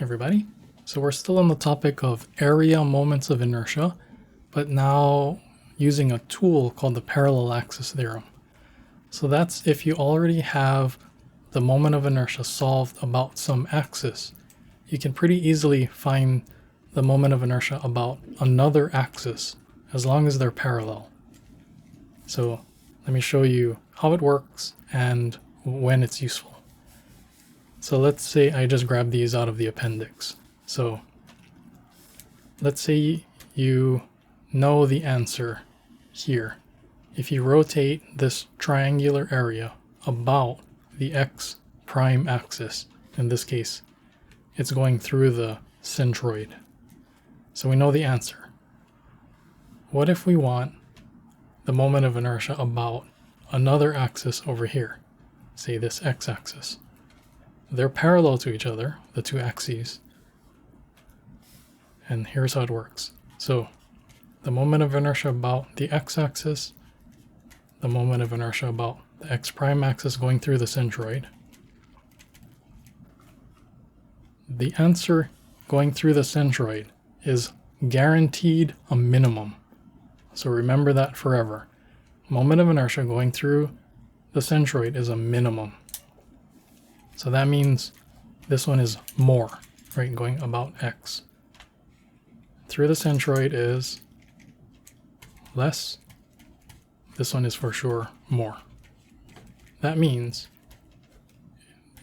everybody. So we're still on the topic of area moments of inertia, but now using a tool called the parallel axis theorem. So that's if you already have the moment of inertia solved about some axis, you can pretty easily find the moment of inertia about another axis as long as they're parallel. So let me show you how it works and when it's useful. So let's say I just grabbed these out of the appendix. So let's say you know the answer here. If you rotate this triangular area about the x prime axis, in this case, it's going through the centroid. So we know the answer. What if we want the moment of inertia about another axis over here, say this x-axis? They're parallel to each other, the two axes. And here's how it works. So the moment of inertia about the x-axis, the moment of inertia about the x prime axis going through the centroid. The answer going through the centroid is guaranteed a minimum. So remember that forever. Moment of inertia going through the centroid is a minimum. So that means this one is more, right? Going about x. Through the centroid is less. This one is for sure more. That means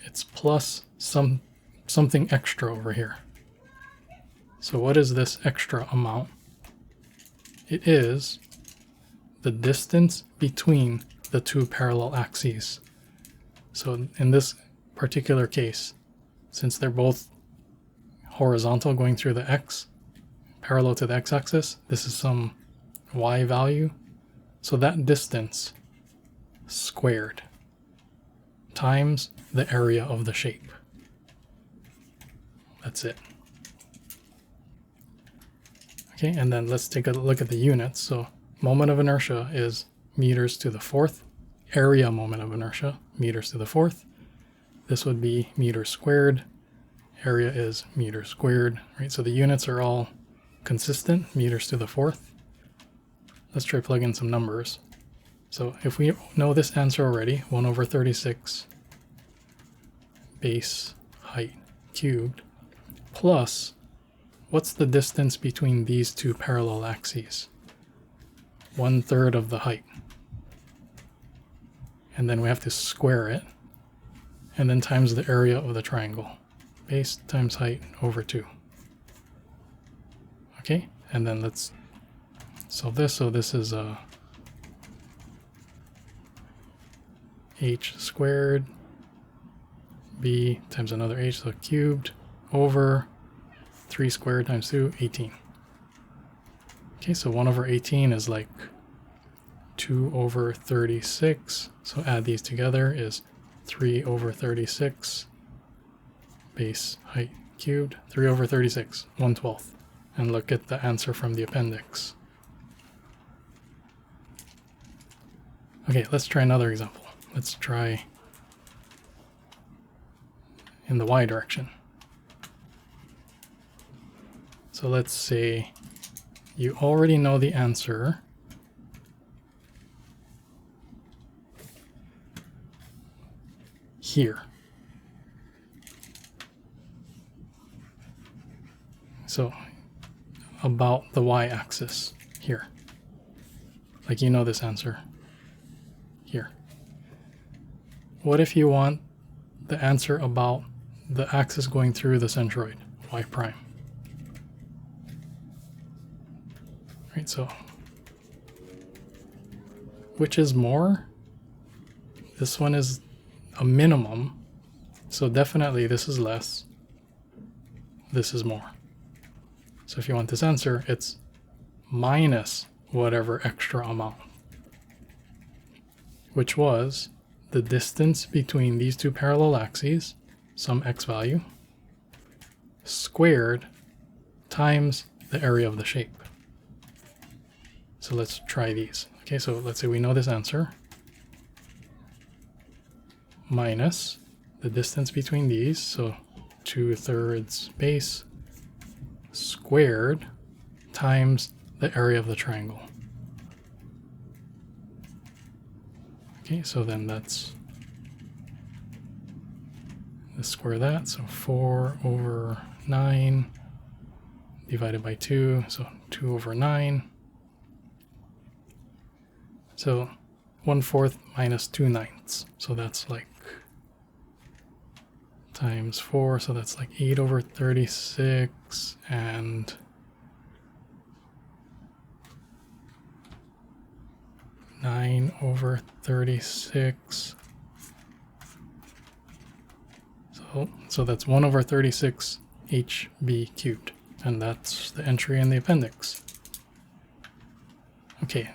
it's plus something extra over here. So what is this extra amount? It is the distance between the two parallel axes. So in this particular case, since they're both horizontal going through the x, parallel to the x-axis, this is some y value. So that distance squared times the area of the shape. That's it. Okay, and then let's take a look at the units. So moment of inertia is meters to the fourth. Area moment of inertia, meters to the fourth. This would be meters squared. Area is meters squared, right? So the units are all consistent, meters to the fourth. Let's try plug in some numbers. So if we know this answer already, 1 over 36 base height cubed plus, what's the distance between these two parallel axes? 1/3 of the height. And then we have to square it, and then times the area of the triangle. Base times height over 2. Okay, and then let's solve this. So this is h squared b times another h, so cubed over 3 squared times 2, 18. Okay, so 1 over 18 is like 2 over 36. So add these together is 3 over 36 base height cubed, 3 over 36, 1/12. And look at the answer from the appendix. Okay, let's try another example. Let's try in the y direction. So let's say you already know the answer here. So about the y-axis here. Like you know this answer here. What if you want the answer about the axis going through the centroid, y prime? Right, so which is more? This one is a minimum, so definitely this is less, this is more. So if you want this answer, it's minus whatever extra amount, which was the distance between these two parallel axes, some x value, squared times the area of the shape. So let's try these. Okay, so let's say we know this answer, minus the distance between these, so 2/3 base squared times the area of the triangle. Okay, so then let's square that. So 4/9 divided by 2, so 2/9. So 1/4 minus 2/9. So that's like times 4, so that's like 8/36 and 9/36. So that's 1/36 HB cubed, and that's the entry in the appendix. Okay,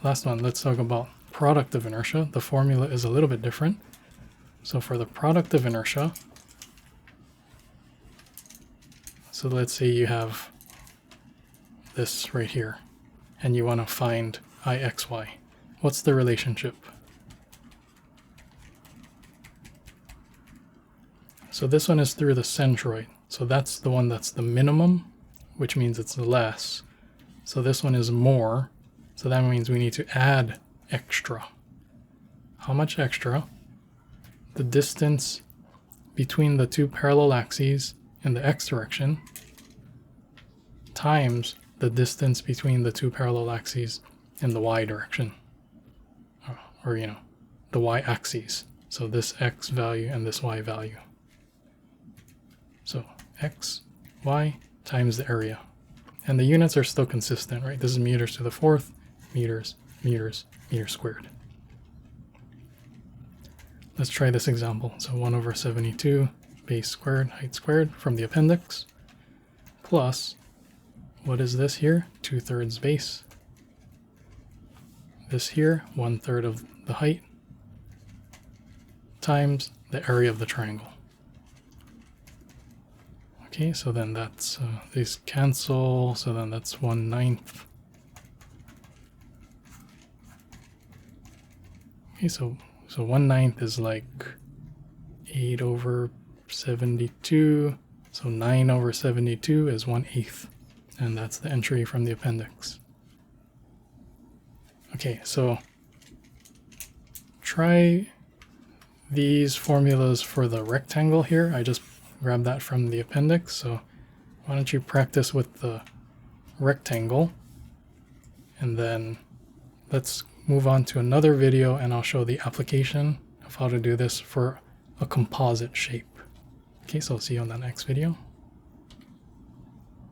last one, let's talk about product of inertia. The formula is a little bit different. So for the product of inertia, so let's say you have this right here, and you want to find IXY. What's the relationship? So this one is through the centroid. So that's the one that's the minimum, which means it's less. So this one is more. So that means we need to add extra. How much extra? The distance between the two parallel axes in the x direction times the distance between the two parallel axes in the y direction. Or, you know, the y axes. So this x value and this y value. So x, y times the area. And the units are still consistent, right? This is meters to the fourth, meters, meters, meters squared. Let's try this example. So 1/72 base squared, height squared from the appendix, plus, what is this here? 2/3 base. This here, 1/3 of the height, times the area of the triangle. Okay, so then that's, these cancel, so then that's 1/9. Okay, so 1/9 is like 8/72, so 9/72 is 1/8, and that's the entry from the appendix. Okay, so try these formulas for the rectangle here. I just grabbed that from the appendix, so why don't you practice with the rectangle, and then let's move on to another video and I'll show the application of how to do this for a composite shape. Okay, so I'll see you on the next video.